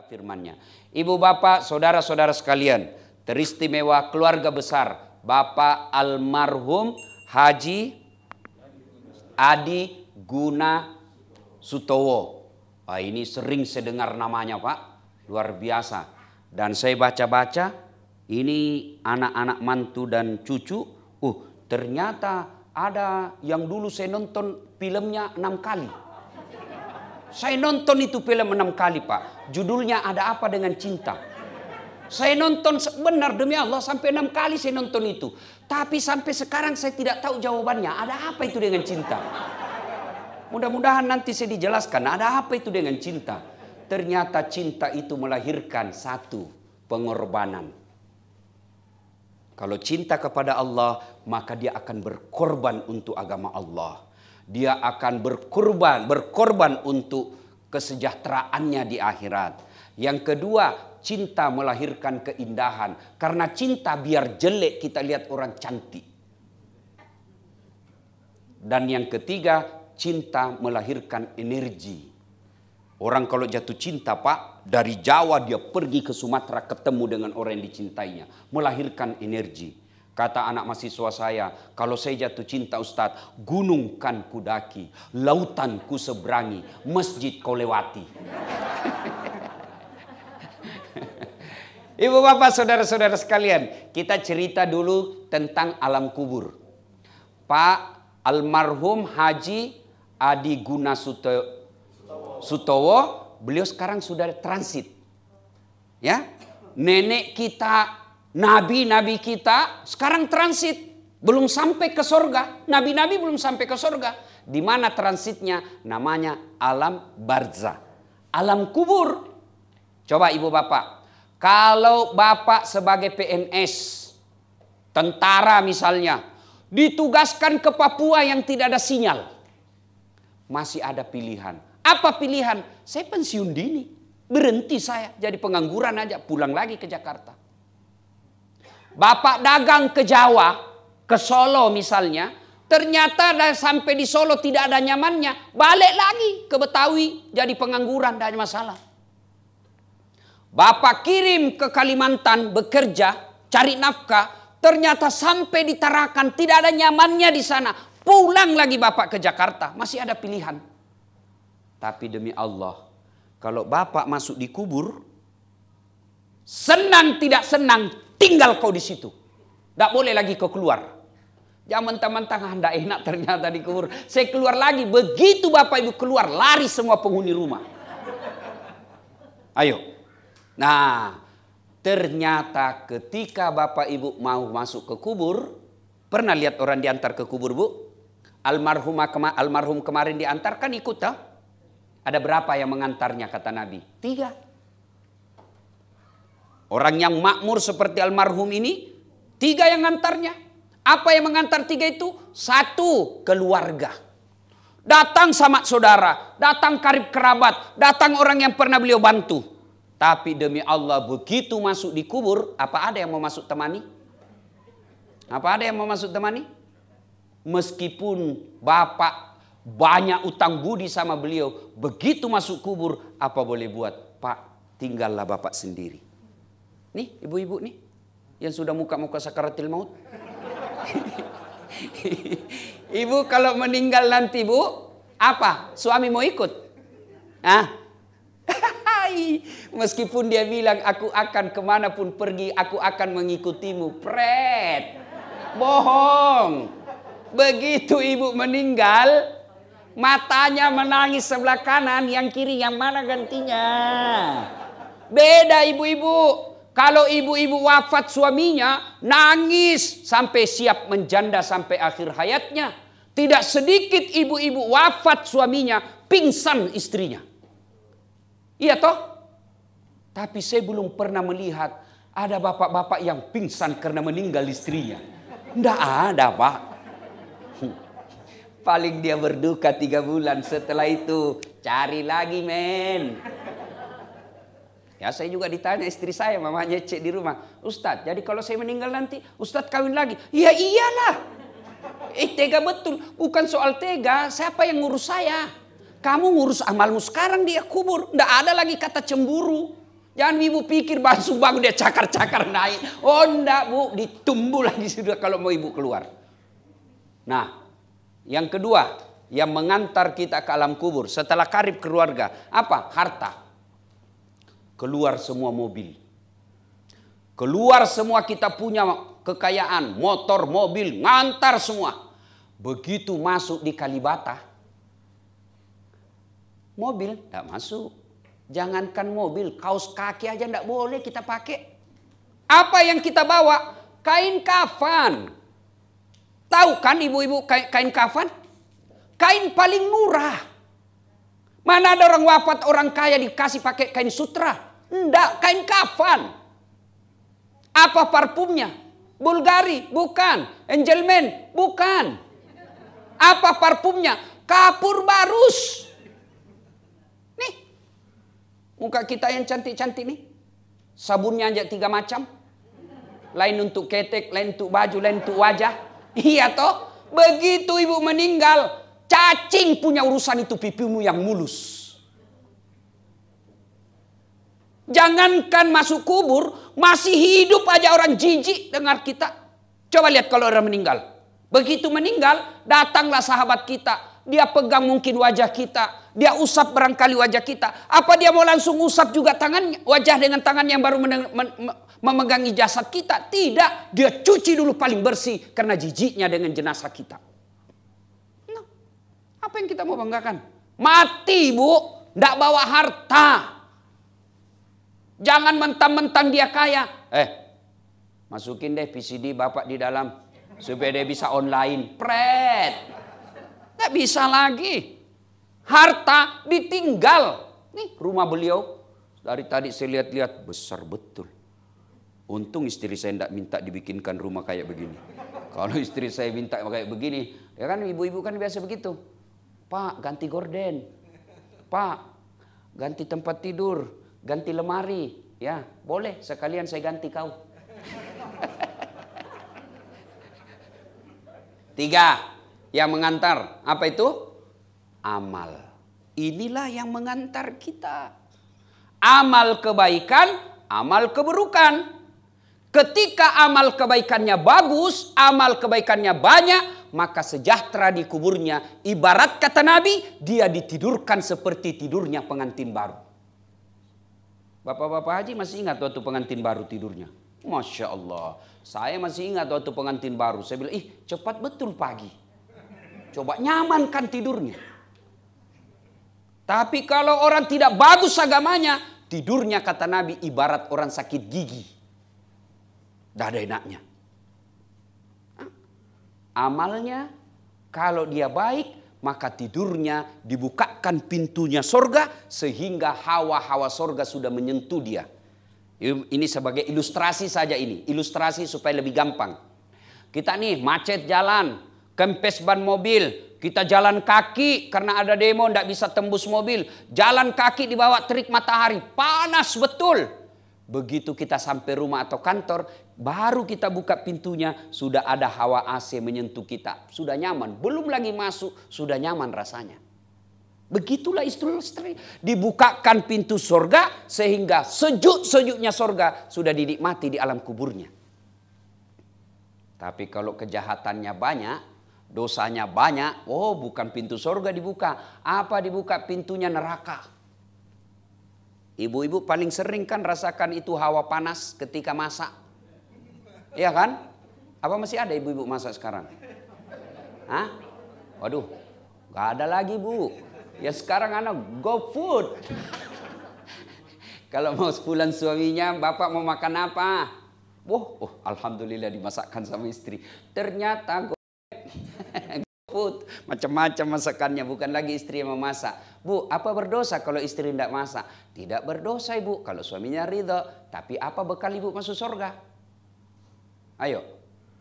Firman-Nya. Ibu bapak, saudara-saudara sekalian, teristimewa keluarga besar Bapak almarhum Haji Adi Guna Sutowo. Ini sering saya dengar namanya Pak, luar biasa. Dan saya baca-baca, ini anak-anak mantu dan cucu. Ternyata ada yang dulu saya nonton filmnya 6 kali. Saya nonton itu film 6 kali Pak. Judulnya Ada Apa Dengan Cinta. Saya nonton benar demi Allah sampai 6 kali saya nonton itu. Tapi sampai sekarang saya tidak tahu jawabannya. Ada apa itu dengan cinta? Mudah-mudahan nanti saya dijelaskan. Ada apa itu dengan cinta? Ternyata cinta itu melahirkan satu pengorbanan. Kalau cinta kepada Allah, maka dia akan berkorban untuk agama Allah. Dia akan berkorban untuk kesejahteraannya di akhirat. Yang kedua, cinta melahirkan keindahan. Karena cinta biar jelek kita lihat orang cantik. Dan yang ketiga, cinta melahirkan energi. Orang kalau jatuh cinta Pak, dari Jawa dia pergi ke Sumatera ketemu dengan orang yang dicintainya. Melahirkan energi. Kata anak mahasiswa saya, kalau saya jatuh cinta Ustadz, gunung kan kudaki, lautan ku seberangi, masjid kau lewati. Ibu bapak saudara-saudara sekalian, kita cerita dulu tentang alam kubur. Pak almarhum Haji Adi Guna Sutowo, beliau sekarang sudah transit. Ya, nenek kita, nabi-nabi kita sekarang transit. Belum sampai ke sorga. Nabi-nabi belum sampai ke sorga. Di mana transitnya? Namanya alam barzah. Alam kubur. Coba ibu bapak. Kalau bapak sebagai PNS. Tentara misalnya. Ditugaskan ke Papua yang tidak ada sinyal. Masih ada pilihan. Apa pilihan? Saya pensiun dini. Berhenti saya. Jadi pengangguran aja. Pulang lagi ke Jakarta. Bapak dagang ke Jawa, ke Solo misalnya, ternyata sampai di Solo tidak ada nyamannya, balik lagi ke Betawi, jadi pengangguran, tidak ada masalah. Bapak kirim ke Kalimantan bekerja, cari nafkah, ternyata sampai di Tarakan tidak ada nyamannya di sana, pulang lagi Bapak ke Jakarta, masih ada pilihan. Tapi demi Allah, kalau Bapak masuk di kubur, senang tidak senang, tinggal kau di situ. Tidak boleh lagi kau keluar. Jangan mentang-mentang tidak enak ternyata di kubur. Saya keluar lagi. Begitu Bapak Ibu keluar, lari semua penghuni rumah. Ayo. Nah, ternyata ketika Bapak Ibu mau masuk ke kubur, pernah lihat orang diantar ke kubur Bu? Almarhum kemarin diantarkan ikut tak? Ada berapa yang mengantarnya kata Nabi? 3. Orang yang makmur seperti almarhum ini, 3 yang ngantarnya. Apa yang mengantar 3 itu? 1, keluarga. Datang sama saudara, datang karib kerabat, datang orang yang pernah beliau bantu. Tapi demi Allah begitu masuk di kubur, apa ada yang mau masuk temani? Apa ada yang mau masuk temani? Meskipun Bapak banyak utang budi sama beliau, begitu masuk kubur, apa boleh buat? Pak, tinggallah Bapak sendiri. Nih ibu-ibu nih yang sudah muka-muka sakaratil maut. Ibu kalau meninggal nanti Bu, apa? Suami mau ikut? Meskipun dia bilang aku akan kemanapun pergi, aku akan mengikutimu. Pret, bohong. Begitu ibu meninggal, matanya menangis sebelah kanan, yang kiri yang mana gantinya? Beda ibu-ibu. Kalau ibu-ibu wafat suaminya, nangis sampai siap menjanda sampai akhir hayatnya. Tidak sedikit ibu-ibu wafat suaminya, pingsan istrinya. Iya toh? Tapi saya belum pernah melihat ada bapak-bapak yang pingsan karena meninggal istrinya. Tidak ada Pak. Paling dia berduka 3 bulan, setelah itu cari lagi men. Ya saya juga ditanya istri saya, mamanya cek di rumah. Ustadz, jadi kalau saya meninggal nanti, Ustadz kawin lagi? Ya iyalah. Tega betul. Bukan soal tega, siapa yang ngurus saya? Kamu ngurus amalmu sekarang dia kubur. Tidak ada lagi kata cemburu. Jangan ibu pikir langsung bangun dia cakar-cakar naik. Oh enggak bu, ditumbuh lagi sudah kalau mau ibu keluar. Nah, yang kedua yang mengantar kita ke alam kubur setelah karib keluarga, apa? Harta. Keluar semua mobil. Keluar semua kita punya kekayaan, motor, mobil, ngantar semua. Begitu masuk di Kalibata, mobil tidak masuk. Jangankan mobil, kaos kaki aja tidak boleh kita pakai. Apa yang kita bawa? Kain kafan. Tahu kan ibu-ibu kain kafan? Kain paling murah. Mana ada orang wafat, orang kaya dikasih pakai kain sutra? Enggak, kain kafan. Apa parfumnya? Bulgari? Bukan. Angelman? Bukan. Apa parfumnya? Kapur barus. Nih. Muka kita yang cantik-cantik nih. Sabunnya aja 3 macam. Lain untuk ketek, lain untuk baju, lain untuk wajah. Iya toh? Begitu ibu meninggal, cacing punya urusan itu pipimu yang mulus. Jangankan masuk kubur, masih hidup aja orang jijik dengar kita. Coba lihat kalau orang meninggal. Begitu meninggal, datanglah sahabat kita. Dia pegang mungkin wajah kita. Dia usap barangkali wajah kita. Apa dia mau langsung usap juga tangannya, wajah dengan tangan yang baru memegangi jasad kita? Tidak. Dia cuci dulu paling bersih karena jijiknya dengan jenazah kita. Nah, apa yang kita mau banggakan? Mati bu, tidak bawa harta. Jangan mentang-mentang dia kaya. Masukin deh PCD bapak di dalam supaya dia bisa online. Pret. Tidak bisa lagi. Harta ditinggal. Nih rumah beliau. Dari tadi saya lihat-lihat besar betul. Untung istri saya tidak minta dibikinkan rumah kayak begini. Kalau istri saya minta kayak begini. Ya kan ibu-ibu kan biasa begitu. Pak ganti gorden. Pak ganti tempat tidur. Ganti lemari. Ya boleh sekalian saya ganti kau. 3 yang mengantar. Apa itu? Amal. Inilah yang mengantar kita. Amal kebaikan, amal keburukan. Ketika amal kebaikannya bagus, amal kebaikannya banyak, maka sejahtera di kuburnya. Ibarat kata Nabi, dia ditidurkan seperti tidurnya pengantin baru. Bapak-bapak haji masih ingat waktu pengantin baru tidurnya? Masya Allah. Saya masih ingat waktu pengantin baru. Saya bilang, cepat betul pagi. Coba nyamankan tidurnya. Tapi kalau orang tidak bagus agamanya, tidurnya kata Nabi ibarat orang sakit gigi. Tidak ada enaknya. Amalnya kalau dia baik, maka tidurnya dibukakan pintunya sorga sehingga hawa-hawa sorga sudah menyentuh dia. Ini sebagai ilustrasi saja ini. Ilustrasi supaya lebih gampang. Kita nih macet jalan, kempes ban mobil. Kita jalan kaki karena ada demo tidak bisa tembus mobil. Jalan kaki di bawah terik matahari. Panas betul. Begitu kita sampai rumah atau kantor, baru kita buka pintunya, sudah ada hawa AC menyentuh kita. Sudah nyaman. Belum lagi masuk, sudah nyaman rasanya. Begitulah istri. Dibukakan pintu sorga sehingga sejuk-sejuknya sorga sudah dinikmati di alam kuburnya. Tapi kalau kejahatannya banyak, dosanya banyak, bukan pintu sorga dibuka. Apa dibuka? Pintunya neraka. Ibu-ibu paling sering kan rasakan itu hawa panas ketika masak. Iya kan? Apa masih ada ibu-ibu masak sekarang? Hah? Waduh, gak ada lagi bu. Ya sekarang anak go food. Kalau mau sebulan suaminya, bapak mau makan apa? Alhamdulillah dimasakkan sama istri. Ternyata food, macam-macam masakannya, bukan lagi istri yang memasak. Bu, apa berdosa kalau istri tidak masak? Tidak berdosa ibu kalau suaminya ridho. Tapi apa bekal ibu masuk surga? Ayo,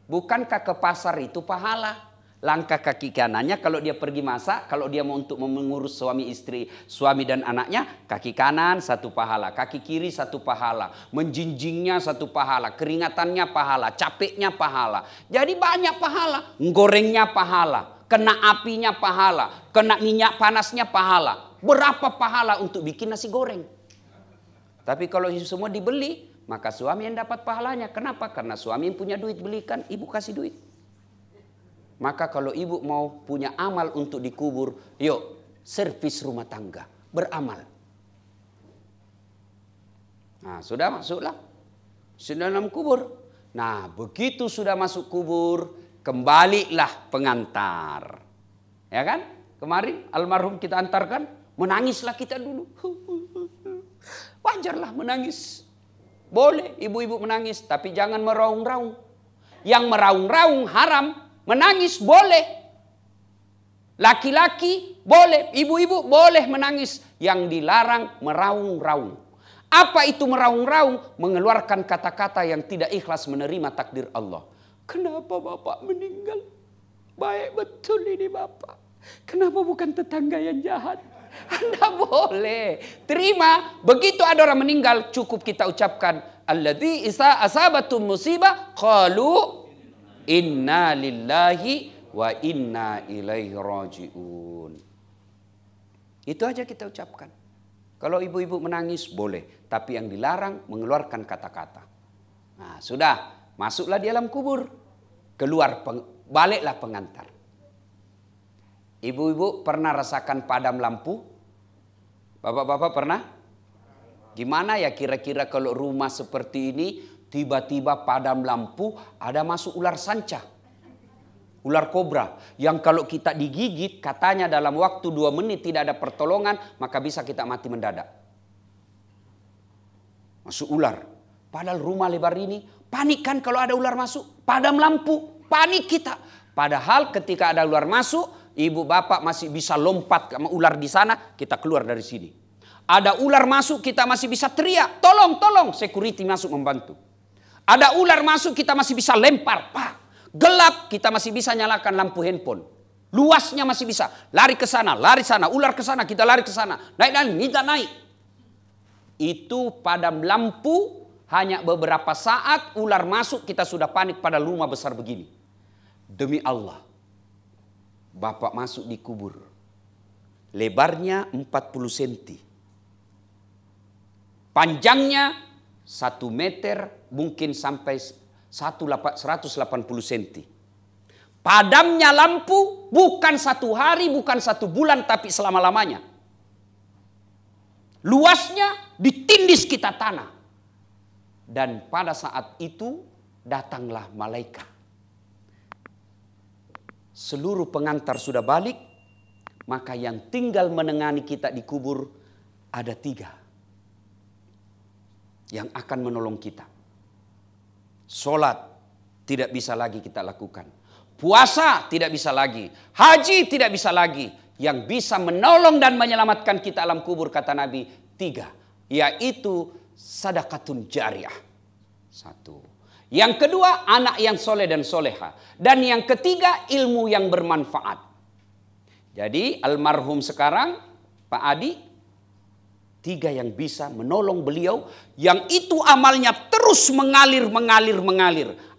bukankah ke pasar itu pahala? Langkah kaki kanannya kalau dia pergi masak, kalau dia mau untuk mengurus suami istri, suami dan anaknya, kaki kanan 1 pahala, kaki kiri 1 pahala, menjinjingnya 1 pahala, keringatannya pahala, capeknya pahala. Jadi banyak pahala, gorengnya pahala, kena apinya pahala, kena minyak panasnya pahala. Berapa pahala untuk bikin nasi goreng? Tapi kalau semua dibeli, maka suami yang dapat pahalanya. Kenapa? Karena suami yang punya duit belikan, ibu kasih duit. Maka kalau ibu mau punya amal untuk dikubur, yuk servis rumah tangga, beramal. Nah, sudah masuklah. Sudah dalam kubur. Nah, begitu sudah masuk kubur, kembalilah pengantar. Ya kan? Kemarin almarhum kita antarkan, menangislah kita dulu. Wajarlah menangis. Boleh ibu-ibu menangis, tapi jangan meraung-raung. Yang meraung-raung haram, menangis boleh. Laki-laki boleh, ibu-ibu boleh menangis. Yang dilarang meraung-raung. Apa itu meraung-raung? Mengeluarkan kata-kata yang tidak ikhlas menerima takdir Allah. Kenapa bapak meninggal? Baik betul ini bapak. Kenapa bukan tetangga yang jahat? Anda boleh terima. Begitu ada orang meninggal, cukup kita ucapkan alladzi isa asabatum musibah qalu inna lillahi wa inna ilaihi rajiun. Itu aja kita ucapkan. Kalau ibu-ibu menangis boleh, tapi yang dilarang mengeluarkan kata-kata. Nah, sudah, masuklah di alam kubur. Keluar baliklah pengantar. Ibu-ibu pernah rasakan padam lampu? Bapak-bapak pernah? Gimana ya kira-kira kalau rumah seperti ini tiba-tiba padam lampu, ada masuk ular sanca. Ular kobra yang kalau kita digigit katanya dalam waktu 2 menit tidak ada pertolongan, maka bisa kita mati mendadak. Masuk ular. Padahal rumah lebar ini, panik kan kalau ada ular masuk, padam lampu, panik kita. Padahal ketika ada ular masuk, ibu bapak masih bisa lompat sama ular di sana, kita keluar dari sini. Ada ular masuk, kita masih bisa teriak, tolong, tolong, security masuk membantu. Ada ular masuk, kita masih bisa lempar, pak. Gelap, kita masih bisa nyalakan lampu handphone. Luasnya masih bisa, lari ke sana, lari sana, ular ke sana, kita lari ke sana. Naik, kita naik. Itu padam lampu, hanya beberapa saat ular masuk, kita sudah panik pada rumah besar begini. Demi Allah. Bapak masuk di kubur. Lebarnya 40 cm. Panjangnya 1 meter mungkin sampai 180 cm. Padamnya lampu bukan 1 hari, bukan 1 bulan, tapi selama-lamanya. Luasnya ditindis kita tanah. Dan pada saat itu datanglah malaikat. Seluruh pengantar sudah balik, maka yang tinggal menengani kita di kubur ada 3 yang akan menolong kita. Sholat tidak bisa lagi kita lakukan. Puasa tidak bisa lagi. Haji tidak bisa lagi. Yang bisa menolong dan menyelamatkan kita alam kubur kata Nabi 3. Yaitu sadaqatun jariyah. 1. Yang kedua, anak yang soleh dan soleha. Dan yang ketiga, ilmu yang bermanfaat. Jadi almarhum sekarang, Pak Adi, 3 yang bisa menolong beliau. Yang itu amalnya terus mengalir.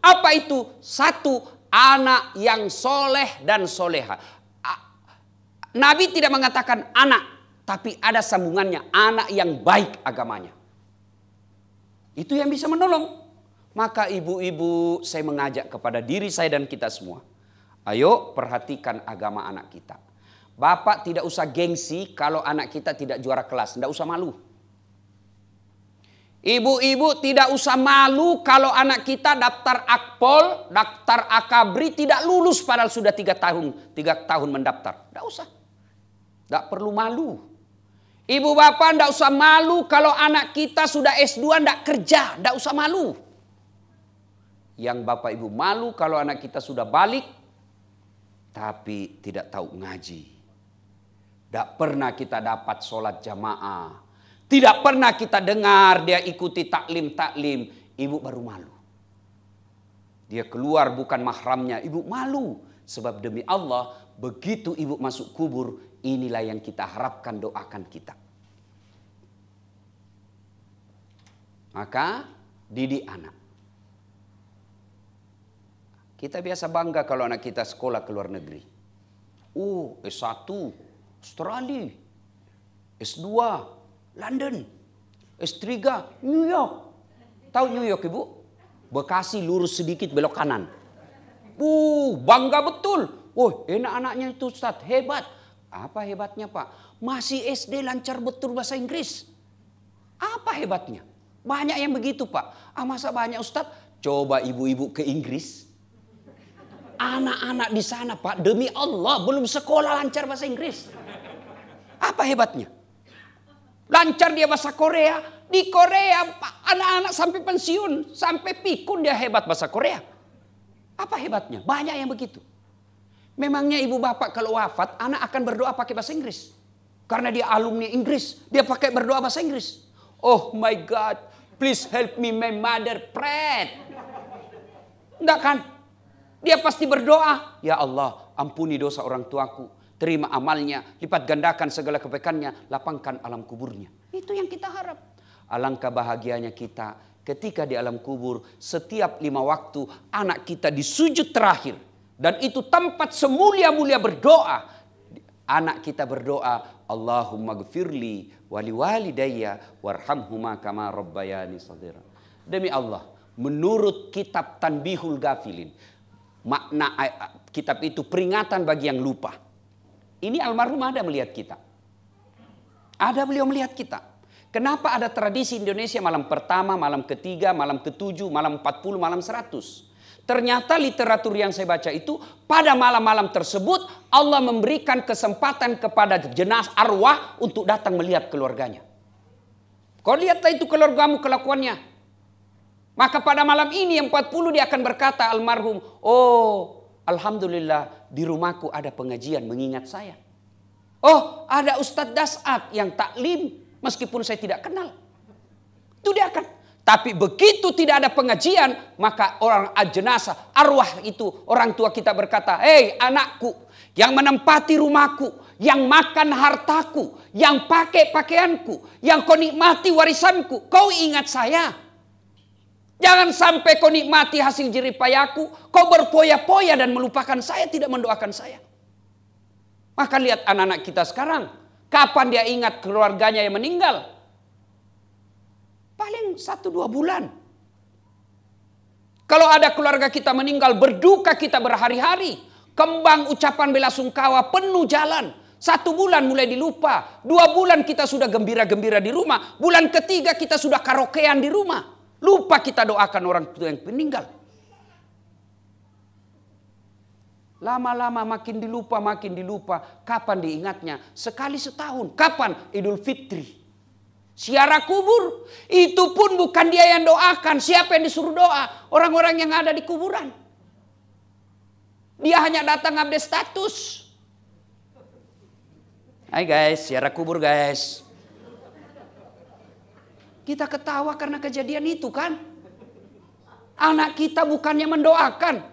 Apa itu? 1, anak yang soleh dan soleha. Nabi tidak mengatakan anak, tapi ada sambungannya. Anak yang baik agamanya. Itu yang bisa menolong. Maka ibu-ibu, saya mengajak kepada diri saya dan kita semua. Ayo perhatikan agama anak kita. Bapak tidak usah gengsi kalau anak kita tidak juara kelas. Tidak usah malu. Ibu-ibu tidak usah malu kalau anak kita daftar akpol, daftar akabri tidak lulus padahal sudah 3 tahun mendaftar. Tidak usah. Tidak perlu malu. Ibu bapak tidak usah malu kalau anak kita sudah S2 tidak kerja. Tidak usah malu. Yang bapak ibu malu kalau anak kita sudah balik tapi tidak tahu ngaji. Tidak pernah kita dapat sholat jamaah. Tidak pernah kita dengar dia ikuti taklim. Ibu baru malu. Dia keluar bukan mahramnya. Ibu malu. Sebab demi Allah begitu ibu masuk kubur, inilah yang kita harapkan, doakan kita. Maka didik anak. Kita biasa bangga kalau anak kita sekolah ke luar negeri. S1 Australia, S2 London. S3 New York. Tahu New York Ibu? Bekasi lurus sedikit belok kanan. Bangga betul. Enak anaknya itu Ustaz, hebat. Apa hebatnya Pak? Masih SD lancar betul bahasa Inggris. Apa hebatnya? Banyak yang begitu Pak. Masa banyak Ustaz? Coba ibu-ibu ke Inggris. Anak-anak di sana Pak, demi Allah belum sekolah lancar bahasa Inggris. Apa hebatnya? Lancar dia bahasa Korea. Di Korea Pak, anak-anak sampai pensiun, sampai pikun dia hebat bahasa Korea. Apa hebatnya? Banyak yang begitu. Memangnya ibu bapak kalau wafat, anak akan berdoa pakai bahasa Inggris. Karena dia alumni Inggris, dia pakai berdoa bahasa Inggris. Oh my God, please help me, my mother prayed. Enggak kan? Dia pasti berdoa, ya Allah, ampuni dosa orang tuaku, terima amalnya, lipat gandakan segala kebaikannya, lapangkan alam kuburnya. Itu yang kita harap. Alangkah bahagianya kita ketika di alam kubur setiap 5 waktu anak kita di sujud terakhir. Dan itu tempat semulia-mulia berdoa. Anak kita berdoa, Allahumma gfirli wali walidayya warhamhuma kama rabbayani shaghira. Demi Allah, menurut kitab Tanbihul Ghafilin, makna kitab itu peringatan bagi yang lupa. Ini almarhum ada melihat kita. Ada beliau melihat kita. Kenapa ada tradisi Indonesia malam pertama, malam ketiga, malam ketujuh, malam 40, malam 100? Ternyata literatur yang saya baca itu pada malam-malam tersebut Allah memberikan kesempatan kepada jenazah arwah untuk datang melihat keluarganya. Kau lihatlah itu keluargamu kelakuannya. Maka pada malam ini yang 40 dia akan berkata almarhum, oh alhamdulillah di rumahku ada pengajian mengingat saya. Oh ada Ustadz Das'at yang taklim. Meskipun saya tidak kenal. Itu dia akan. Tapi begitu tidak ada pengajian. Maka orang jenazah arwah itu. Orang tua kita berkata. Hei anakku. Yang menempati rumahku. Yang makan hartaku. Yang pakai pakaianku. Yang kau nikmati warisanku. Kau ingat saya. Jangan sampai kau nikmati hasil jerih payahku. Kau berpoya-poya dan melupakan saya. Tidak mendoakan saya. Maka lihat anak-anak kita sekarang. Kapan dia ingat keluarganya yang meninggal? Paling 1-2 bulan. Kalau ada keluarga kita meninggal, berduka kita berhari-hari. Kembang ucapan bela sungkawa penuh jalan. 1 bulan mulai dilupa. 2 bulan kita sudah gembira-gembira di rumah. Bulan ketiga kita sudah karaokean di rumah. Lupa kita doakan orang tua yang meninggal. Lama-lama makin dilupa. Kapan diingatnya? Sekali setahun. Kapan? Idul Fitri. Ziarah kubur. Itu pun bukan dia yang doakan. Siapa yang disuruh doa? Orang-orang yang ada di kuburan. Dia hanya datang update status. Hai guys, ziarah kubur guys. Kita ketawa karena kejadian itu kan. Anak kita bukannya mendoakan.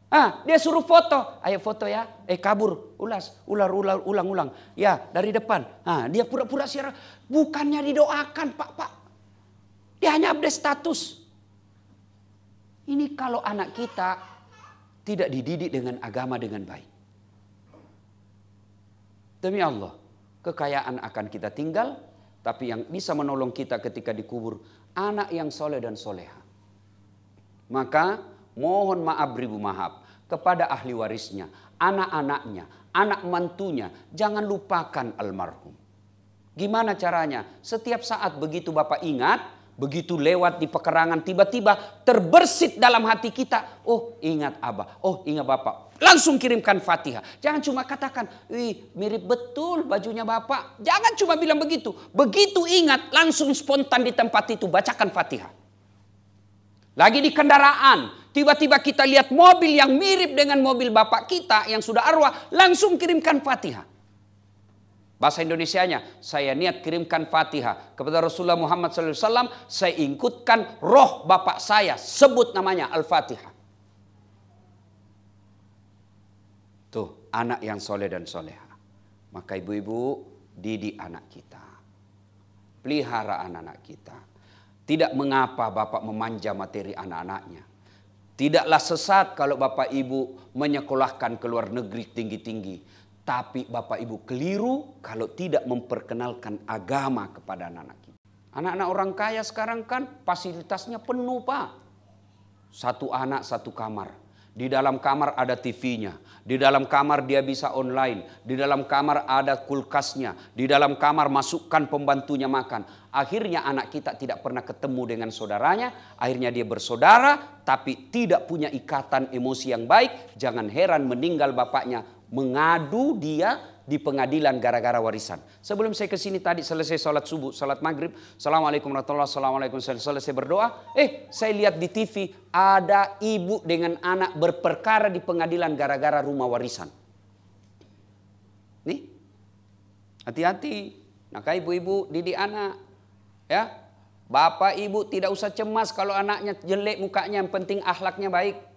Dia suruh foto. Ayo foto ya. Kabur. Ulang. Ya dari depan. Dia pura-pura siaran. Bukannya didoakan Pak. Dia hanya update status. Ini kalau anak kita tidak dididik dengan agama dengan baik. Demi Allah. Kekayaan akan kita tinggal. Tapi yang bisa menolong kita ketika dikubur. Anak yang soleh dan soleha. Maka mohon maaf ribu maaf kepada ahli warisnya, anak-anaknya, anak mantunya. Jangan lupakan almarhum. Gimana caranya? Setiap saat begitu Bapak ingat, begitu lewat di pekerangan tiba-tiba terbersit dalam hati kita. Oh ingat Abah, oh ingat Bapak. Langsung kirimkan Fatihah. Jangan cuma katakan, mirip betul bajunya Bapak. Jangan cuma bilang begitu. Begitu ingat langsung spontan di tempat itu bacakan Fatihah. Lagi di kendaraan, tiba-tiba kita lihat mobil yang mirip dengan mobil bapak kita yang sudah arwah, langsung kirimkan Fatihah. Bahasa Indonesianya, saya niat kirimkan Fatihah kepada Rasulullah Muhammad SAW, saya ikutkan roh bapak saya, sebut namanya Al-Fatihah. Tuh, anak yang soleh dan soleha. Maka ibu-ibu, didik anak kita. Pelihara anak-anak kita. Tidak mengapa Bapak memanja materi anak-anaknya. Tidaklah sesat kalau Bapak Ibu menyekolahkan ke luar negeri tinggi-tinggi. Tapi Bapak Ibu keliru kalau tidak memperkenalkan agama kepada anak-anak kita. Anak-anak orang kaya sekarang kan fasilitasnya penuh, Pak. Satu anak satu kamar. Di dalam kamar ada TV-nya. Di dalam kamar dia bisa online. Di dalam kamar ada kulkasnya. Di dalam kamar masukkan pembantunya makan. Akhirnya anak kita tidak pernah ketemu dengan saudaranya. Akhirnya dia bersaudara tapi tidak punya ikatan emosi yang baik. Jangan heran meninggal bapaknya. Mengadu dia di pengadilan gara-gara warisan. Sebelum saya ke sini tadi selesai sholat subuh, sholat maghrib. Assalamualaikum warahmatullahi wabarakatuh. Selesai berdoa. Saya lihat di TV ada ibu dengan anak berperkara di pengadilan gara-gara rumah warisan. Nih, hati-hati. Maka ibu-ibu didik anak. Ya, bapak ibu tidak usah cemas kalau anaknya jelek mukanya. Yang penting akhlaknya baik.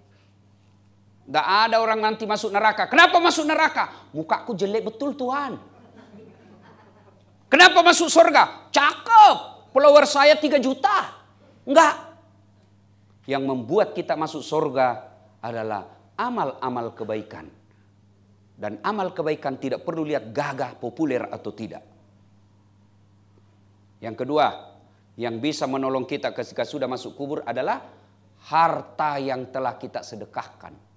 Tidak ada orang nanti masuk neraka. Kenapa masuk neraka? Mukaku jelek betul Tuhan. Kenapa masuk surga? Cakep. Follower saya 3 juta. Enggak. Yang membuat kita masuk surga adalah amal-amal kebaikan. Dan amal kebaikan tidak perlu lihat gagah, populer atau tidak. Yang kedua, yang bisa menolong kita ketika sudah masuk kubur adalah harta yang telah kita sedekahkan.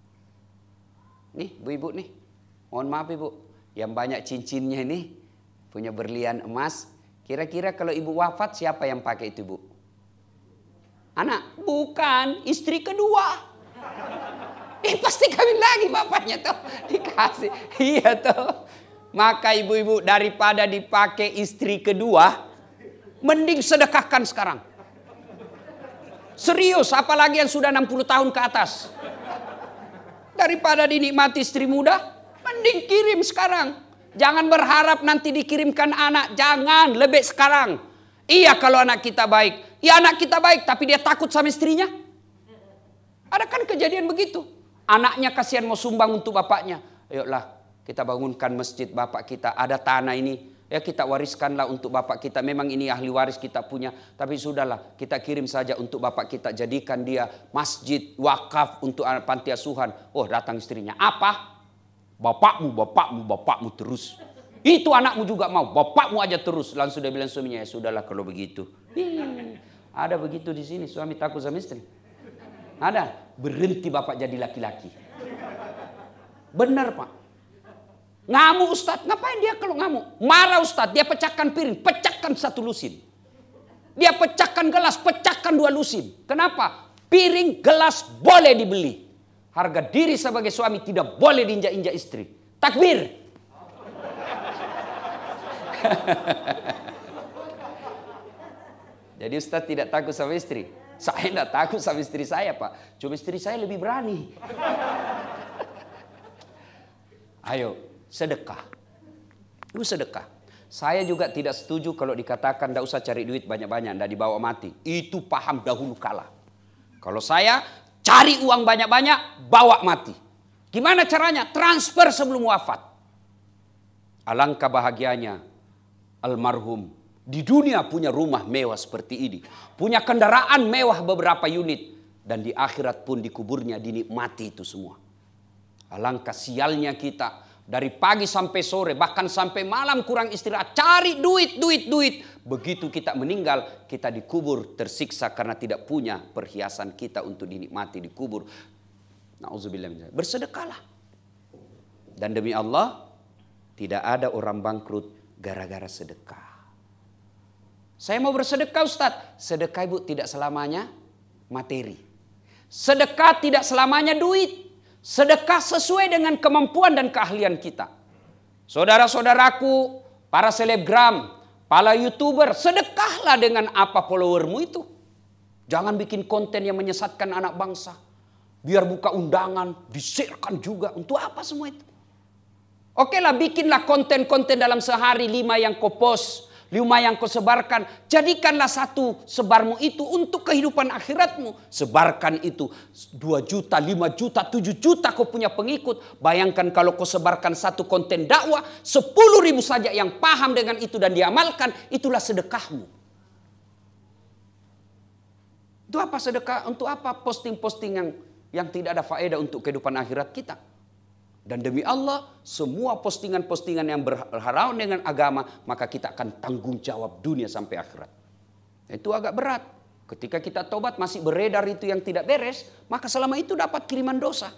Nih, ibu-ibu nih. Mohon maaf ibu, yang banyak cincinnya ini punya berlian emas. Kira-kira kalau ibu wafat siapa yang pakai itu, Bu? Anak? Bukan, istri kedua. Pasti kawin lagi bapaknya tuh. Dikasih. Iya tuh. Maka ibu-ibu daripada dipakai istri kedua, mending sedekahkan sekarang. Serius, apalagi yang sudah 60 tahun ke atas. Daripada dinikmati istri muda, mending kirim sekarang. Jangan berharap nanti dikirimkan anak. Jangan, lebih sekarang. Iya kalau anak kita baik. Ya anak kita baik, tapi dia takut sama istrinya. Ada kan kejadian begitu. Anaknya kasihan mau sumbang untuk bapaknya. Ayolah, kita bangunkan masjid bapak kita. Ada tanah ini. Ya kita wariskanlah untuk bapak kita. Memang ini ahli waris kita punya. Tapi sudahlah kita kirim saja untuk bapak kita. Jadikan dia masjid wakaf untuk anak panti asuhan. Oh datang istrinya. Apa? Bapakmu terus. Itu anakmu juga mau. Bapakmu aja terus. Langsung dia bilang suaminya. Ya sudahlah kalau begitu. Ada begitu di sini. Suami takut sama istri. Ada. Berhenti bapak jadi laki-laki. Benar Pak. Ngamuk Ustadz, ngapain dia kalau ngamuk? Marah Ustadz, dia pecahkan piring, pecahkan 1 lusin. Dia pecahkan gelas, pecahkan 2 lusin. Kenapa? Piring, gelas boleh dibeli. Harga diri sebagai suami tidak boleh diinjak-injak istri. Takbir. Jadi Ustadz tidak takut sama istri. Saya tidak takut sama istri saya Pak. Cuma istri saya lebih berani. Ayo. Sedekah. Itu sedekah. Saya juga tidak setuju kalau dikatakan tidak usah cari duit banyak-banyak, tidak dibawa mati. Itu paham dahulu kala. Kalau saya cari uang banyak-banyak, bawa mati. Gimana caranya? Transfer sebelum wafat. Alangkah bahagianya almarhum di dunia punya rumah mewah seperti ini. Punya kendaraan mewah beberapa unit. Dan di akhirat pun di kuburnya dinikmati itu semua. Alangkah sialnya kita. Dari pagi sampai sore, bahkan sampai malam kurang istirahat. Cari duit. Begitu kita meninggal, kita dikubur tersiksa karena tidak punya perhiasan kita untuk dinikmati dikubur. Nauzubillah. Bersedekahlah. Dan demi Allah, tidak ada orang bangkrut gara-gara sedekah. Saya mau bersedekah Ustadz. Sedekah ibu tidak selamanya materi. Sedekah tidak selamanya duit. Sedekah sesuai dengan kemampuan dan keahlian kita. Saudara-saudaraku, para selebgram, para YouTuber, sedekahlah dengan apa followermu itu. Jangan bikin konten yang menyesatkan anak bangsa. Biar buka undangan, di-share-kan juga. Untuk apa semua itu? Oke lah, bikinlah konten-konten dalam sehari 5 yang kau post. 5 yang kau sebarkan. Jadikanlah 1 sebarmu itu untuk kehidupan akhiratmu. Sebarkan itu 2 juta, 5 juta, 7 juta kau punya pengikut. Bayangkan kalau kau sebarkan 1 konten dakwah. 10.000 saja yang paham dengan itu dan diamalkan. Itulah sedekahmu. Itu apa sedekah? Untuk apa posting-posting yang tidak ada faedah untuk kehidupan akhirat kita? Dan demi Allah, semua postingan-postingan yang berhalangan dengan agama, maka kita akan tanggung jawab dunia sampai akhirat. Itu agak berat. Ketika kita tobat masih beredar itu yang tidak beres, maka selama itu dapat kiriman dosa.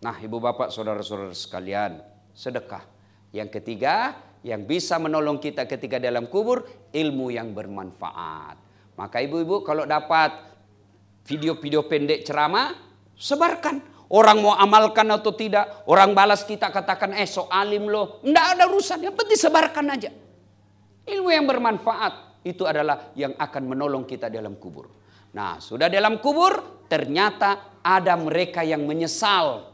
Nah, ibu bapak, saudara-saudara sekalian, sedekah. Yang ketiga, yang bisa menolong kita ketika dalam kubur, ilmu yang bermanfaat. Maka ibu-ibu kalau dapat video-video pendek ceramah, sebarkan. Orang mau amalkan atau tidak, orang balas kita katakan, so alim loh. Tidak ada urusan, yang penting sebarkan aja. Ilmu yang bermanfaat itu adalah yang akan menolong kita dalam kubur. Nah, sudah dalam kubur, ternyata ada mereka yang menyesal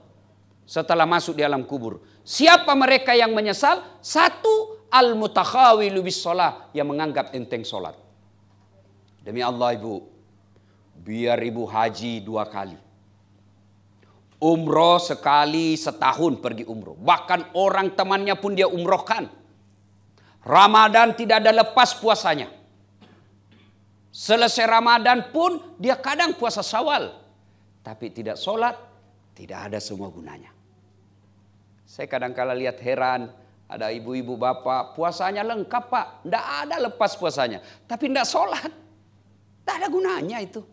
setelah masuk di alam kubur. Siapa mereka yang menyesal? Satu, al-mutakhawilu bis shalah, yang menganggap enteng sholat. Demi Allah ibu, biar ibu haji 2 kali. Umroh sekali setahun pergi umroh. Bahkan orang temannya pun dia umrohkan. Ramadan tidak ada lepas puasanya. Selesai Ramadan pun dia kadang puasa Syawal. Tapi tidak sholat, tidak ada semua gunanya. Saya kadang-kala lihat heran. Ada ibu-ibu bapak puasanya lengkap pak. Tidak ada lepas puasanya. Tapi tidak sholat. Tidak ada gunanya itu.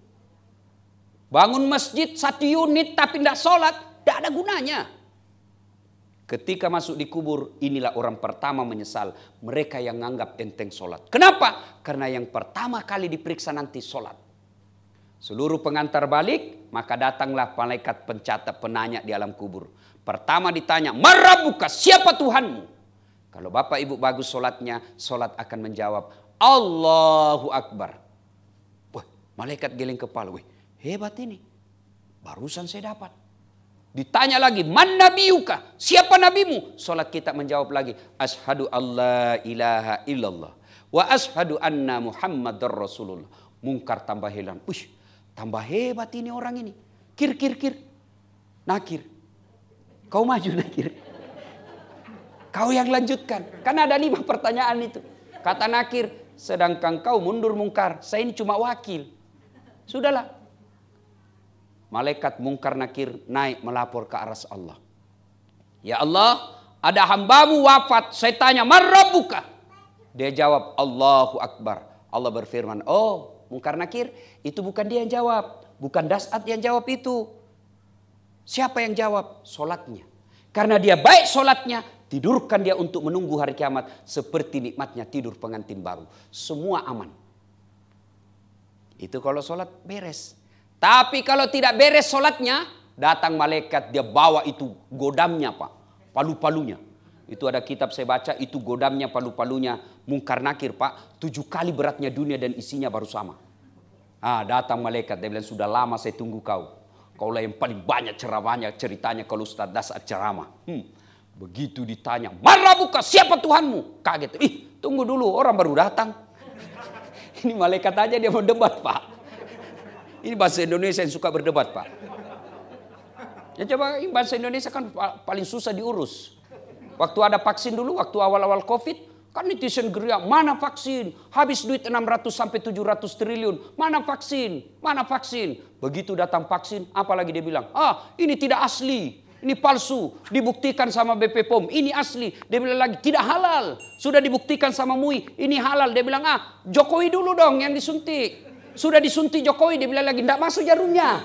Bangun masjid 1 unit tapi tidak sholat, tidak ada gunanya. Ketika masuk di kubur, inilah orang pertama menyesal. Mereka yang menganggap enteng sholat. Kenapa? Karena yang pertama kali diperiksa nanti sholat. Seluruh pengantar balik, maka datanglah malaikat pencatat penanya di alam kubur. Pertama ditanya, Marabuka, siapa Tuhanmu? Kalau bapak ibu bagus sholatnya, sholat akan menjawab, Allahu Akbar. Wah, malaikat geleng kepala, wih. Hebat ini. Barusan saya dapat. Ditanya lagi, man nabiyuka? Siapa nabimu? Salat kita menjawab lagi, asyhadu alla ilaha illallah wa asyhadu anna Muhammadar Rasulullah. Mungkar tambah heran. Wih, tambah hebat ini orang ini. Kir. Nakir. Kau maju Nakir. Kau yang lanjutkan. Kan ada 5 pertanyaan itu. Kata Nakir, sedangkan kau mundur Mungkar. Saya ini cuma wakil. Sudahlah. Malaikat Mungkar Nakir naik melapor ke aras Allah. Ya Allah, ada hambamu wafat. Saya tanya, Marabuka? Dia jawab, Allahu Akbar. Allah berfirman, oh Mungkar Nakir, itu bukan dia yang jawab. Bukan Das'at yang jawab itu. Siapa yang jawab? Solatnya. Karena dia baik solatnya, tidurkan dia untuk menunggu hari kiamat. Seperti nikmatnya tidur pengantin baru. Semua aman. Itu kalau solat beres. Tapi kalau tidak beres sholatnya, datang malaikat, dia bawa itu godamnya pak, palu-palunya. Itu ada kitab saya baca, itu godamnya, palu-palunya, Mungkar Nakir pak, 7 kali beratnya dunia dan isinya baru sama. Datang malaikat, dia bilang sudah lama saya tunggu kau. Kaulah yang paling banyak ceramahnya, ceritanya kalau Ustaz Das'at ceramah. Begitu ditanya, Marabuka, siapa Tuhanmu? Kaget, tunggu dulu, orang baru datang. Ini malaikat aja dia mau debat pak. Ini bahasa Indonesia yang suka berdebat pak. Ya coba ini bahasa Indonesia kan paling susah diurus. Waktu ada vaksin dulu, waktu awal-awal COVID, kan netizen geria, mana vaksin? Habis duit 600 sampai 700 triliun. Mana vaksin? Mana vaksin? Begitu datang vaksin, apalagi dia bilang, ini tidak asli. Ini palsu. Dibuktikan sama BP POM. Ini asli. Dia bilang lagi, tidak halal. Sudah dibuktikan sama MUI. Ini halal. Dia bilang, Jokowi dulu dong yang disuntik. Sudah disuntik Jokowi, dia bilang lagi, tidak masuk jarumnya.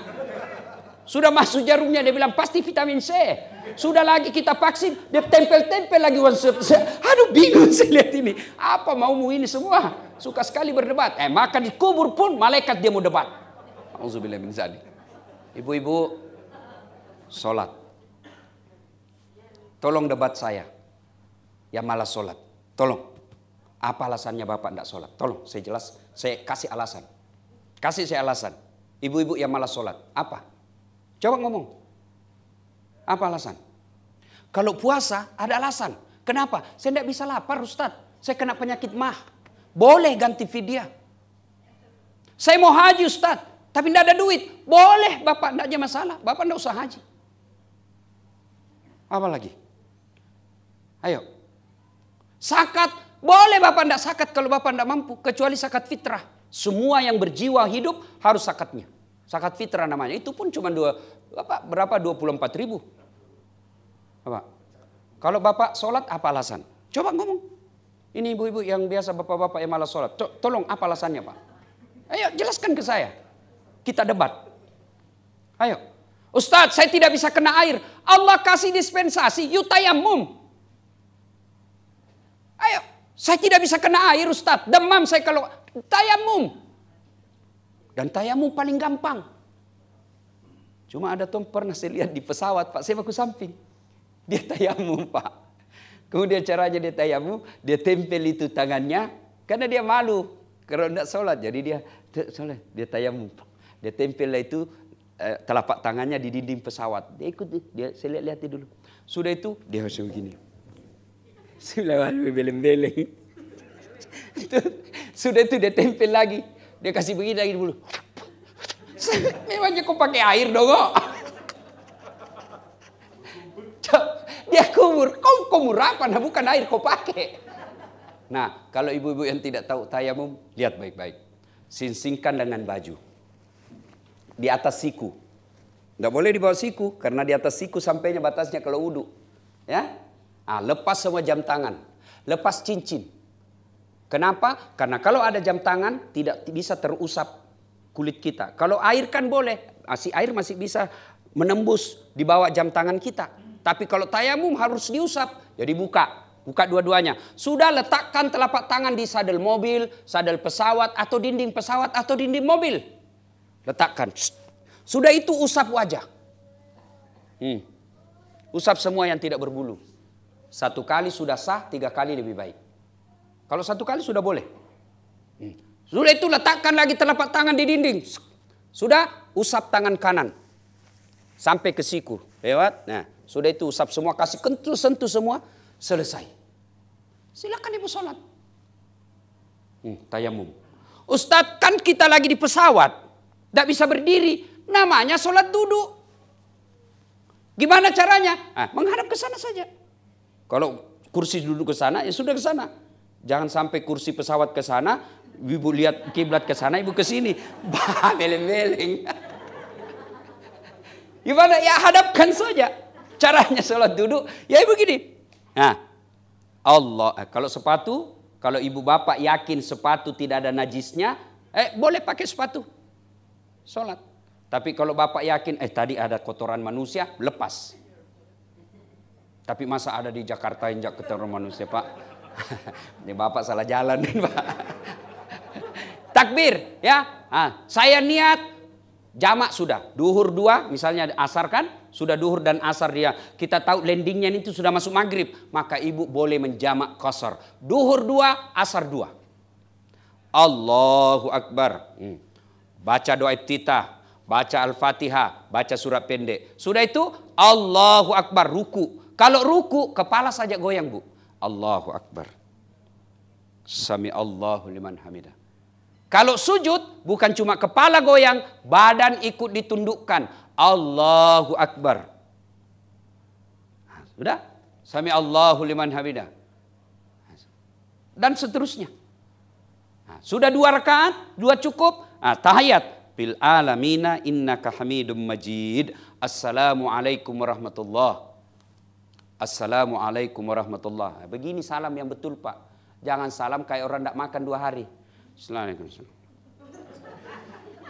Sudah masuk jarumnya, dia bilang, pasti vitamin C. Sudah lagi kita vaksin, dia tempel-tempel lagi. Aduh bingung saya lihat ini. Apa maumu ini semua? Suka sekali berdebat. Maka di kubur pun malaikat dia mau debat. Auzubillah min dzalik. Ibu-ibu, sholat. Tolong debat saya. Yang malas sholat. Tolong. Apa alasannya bapak tidak sholat? Tolong, saya jelas. Saya kasih alasan. Kasih saya alasan. Ibu-ibu yang malas sholat. Apa? Coba ngomong. Apa alasan? Kalau puasa ada alasan. Kenapa? Saya tidak bisa lapar Ustaz. Saya kena penyakit mah. Boleh ganti fidyah. Saya mau haji Ustaz. Tapi tidak ada duit. Boleh bapak, tidak ada masalah. Bapak tidak usah haji. Apa lagi? Ayo. Zakat. Boleh bapak tidak zakat kalau bapak tidak mampu. Kecuali zakat fitrah. Semua yang berjiwa hidup harus zakatnya. Zakat fitrah namanya. Itu pun cuma berapa? 24 ribu. Bapak. Kalau bapak sholat apa alasan? Coba ngomong. Ini ibu-ibu yang biasa, bapak-bapak yang malas sholat. Tolong, apa alasannya Pak? Ayo jelaskan ke saya. Kita debat. Ayo. Ustadz, saya tidak bisa kena air. Allah kasih dispensasi, yutayamum. Ayo. Saya tidak bisa kena air Ustadz. Demam saya kalau tayamum. Dan tayamum paling gampang. Cuma ada tuh pernah saya lihat di pesawat Pak. Saya baku samping. Dia tayamum Pak. Kemudian caranya dia tayamum. Dia tempel itu tangannya. Karena dia malu. Kalau tidak sholat. Jadi dia tayamum. Dia tempel itu telapak tangannya di dinding pesawat. Dia ikut. Saya lihat dulu. Sudah itu dia harus begini. Sudah beleng-beleng. Sudah itu dia tempel lagi. Dia kasih begini lagi dulu. Memangnya kau pakai air dong? Dia kumur. Kau kumur apa? Nah, bukan air kau pakai. Nah, kalau ibu-ibu yang tidak tahu tayamum, lihat baik-baik. Singsingkan dengan baju. Di atas siku. Tidak boleh di bawah siku. Karena di atas siku sampainya batasnya kalau wudu. Ya? Nah, lepas semua jam tangan. Lepas cincin. Kenapa? Karena kalau ada jam tangan tidak bisa terusap kulit kita. Kalau air kan boleh. Air masih bisa menembus di bawah jam tangan kita. Tapi kalau tayamum harus diusap. Jadi buka dua-duanya. Sudah letakkan telapak tangan di sadel mobil, sadel pesawat, atau dinding pesawat, atau dinding mobil. Letakkan. Sudah itu usap wajah. Usap semua yang tidak berbulu. 1 kali sudah sah, 3 kali lebih baik. Kalau 1 kali sudah boleh. Sudah itu letakkan lagi telapak tangan di dinding. Sudah usap tangan kanan. Sampai ke siku. Lewat. Nah, sudah itu usap semua. Kasih sentuh semua. Selesai. Silakan ibu sholat. Tayamum. Ustadz, kan kita lagi di pesawat. Tidak bisa berdiri. Namanya sholat duduk. Gimana caranya? Menghadap ke sana saja. Kalau kursi duduk ke sana, ya sudah ke sana. Jangan sampai kursi pesawat ke sana, ibu lihat kiblat ke sana, ibu ke sini. Beleng-beleng. Gimana? Ya hadapkan saja. Caranya sholat duduk, ya ibu gini. Nah, Allah, kalau sepatu, kalau ibu bapak yakin sepatu tidak ada najisnya, boleh pakai sepatu. Sholat. Tapi kalau bapak yakin, tadi ada kotoran manusia, lepas. Tapi masa ada di Jakarta injak kotoran manusia Pak? Ini bapak salah jalan nih Pak. Takbir ya. Saya niat jamak sudah. Duhur 2 misalnya asar kan. Sudah duhur dan asar dia. Kita tahu landingnya itu sudah masuk maghrib. Maka ibu boleh menjamak qasar. Duhur 2, asar 2. Allahu Akbar. Baca doa iftitah. Baca Al-Fatihah. Baca surat pendek. Sudah itu Allahu Akbar ruku. Kalau ruku kepala saja goyang bu. Allahu Akbar. Sami Allahu liman hamidah. Kalau sujud bukan cuma kepala goyang, badan ikut ditundukkan. Allahu Akbar. Sudah? Sami Allahu liman hamidah. Dan seterusnya. Sudah 2 rakaat, 2 cukup. Tahiyat. Bil alamina innaka hamidum majid. Assalamualaikum warahmatullahi. Assalamualaikum warahmatullahi. Begini salam yang betul Pak. Jangan salam kayak orang tidak makan 2 hari. Assalamualaikum.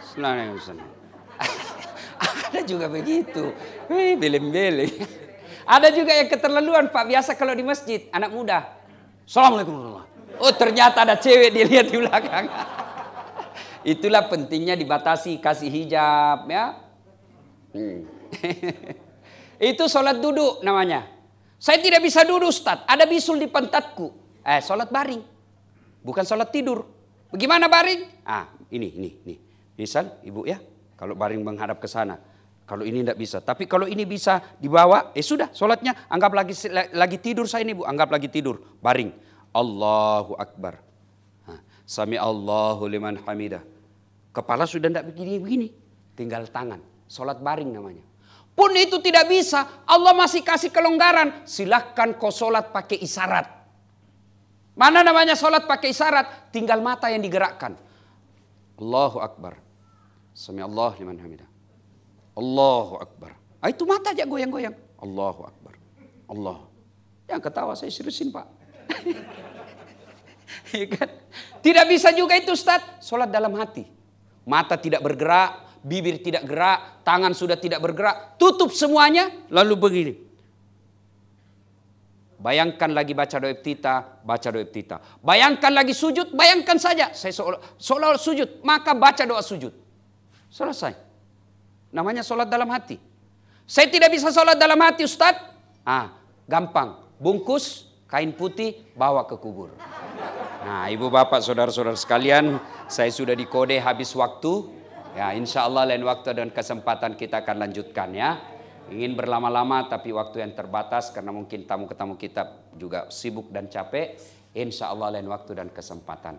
Assalamualaikum. Ada juga begitu. Beleng-beleng. Ada juga yang keterlaluan Pak. Biasa kalau di masjid anak muda. Assalamualaikum warahmatullahi. Oh ternyata ada cewek dilihat di belakang. Itulah pentingnya dibatasi kasih hijab ya. Itu sholat duduk namanya. Saya tidak bisa duduk Ustaz, ada bisul di pantatku. Sholat baring. Bukan sholat tidur. Bagaimana baring? Ini. Misal ibu ya, kalau baring menghadap ke sana. Kalau ini tidak bisa. Tapi kalau ini bisa dibawa, sudah sholatnya. Anggap lagi tidur saya ini bu, anggap lagi tidur. Baring. Allahu Akbar. Sami Allahu liman hamidah. Kepala sudah tidak begini. Tinggal tangan. Sholat baring namanya. Pun itu tidak bisa, Allah masih kasih kelonggaran. Silahkan kau sholat pakai isyarat. Mana namanya sholat pakai isyarat? Tinggal mata yang digerakkan. Allahu Akbar. Sami Allah liman hamidah. Allahu Akbar. Itu mata aja goyang-goyang. Allahu Akbar. Allah. Yang ketawa saya seriusin Pak. Ya kan? Tidak bisa juga itu Ustaz. Sholat dalam hati. Mata tidak bergerak, bibir tidak gerak, tangan sudah tidak bergerak. Tutup semuanya, lalu begini. Bayangkan lagi baca doa iftitah, baca doa iftitah. Bayangkan lagi sujud, bayangkan saja. Saya seolah sujud, maka baca doa sujud. Selesai. Namanya sholat dalam hati. Saya tidak bisa sholat dalam hati Ustaz. Gampang. Bungkus kain putih, bawa ke kubur. Nah, ibu bapak saudara-saudara sekalian, saya sudah dikode habis waktu. Ya, insya Allah lain waktu dan kesempatan kita akan lanjutkan ya. Ingin berlama-lama tapi waktu yang terbatas karena mungkin tamu-tamu kita juga sibuk dan capek. Insya Allah lain waktu dan kesempatan.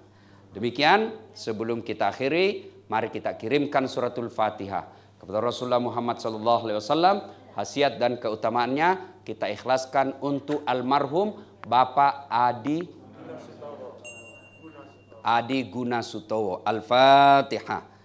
Demikian, sebelum kita akhiri, mari kita kirimkan suratul Fatihah kepada Rasulullah Muhammad SAW. Khasiat dan keutamaannya kita ikhlaskan untuk almarhum Bapak Adi Gunasutowo. Al-Fatihah.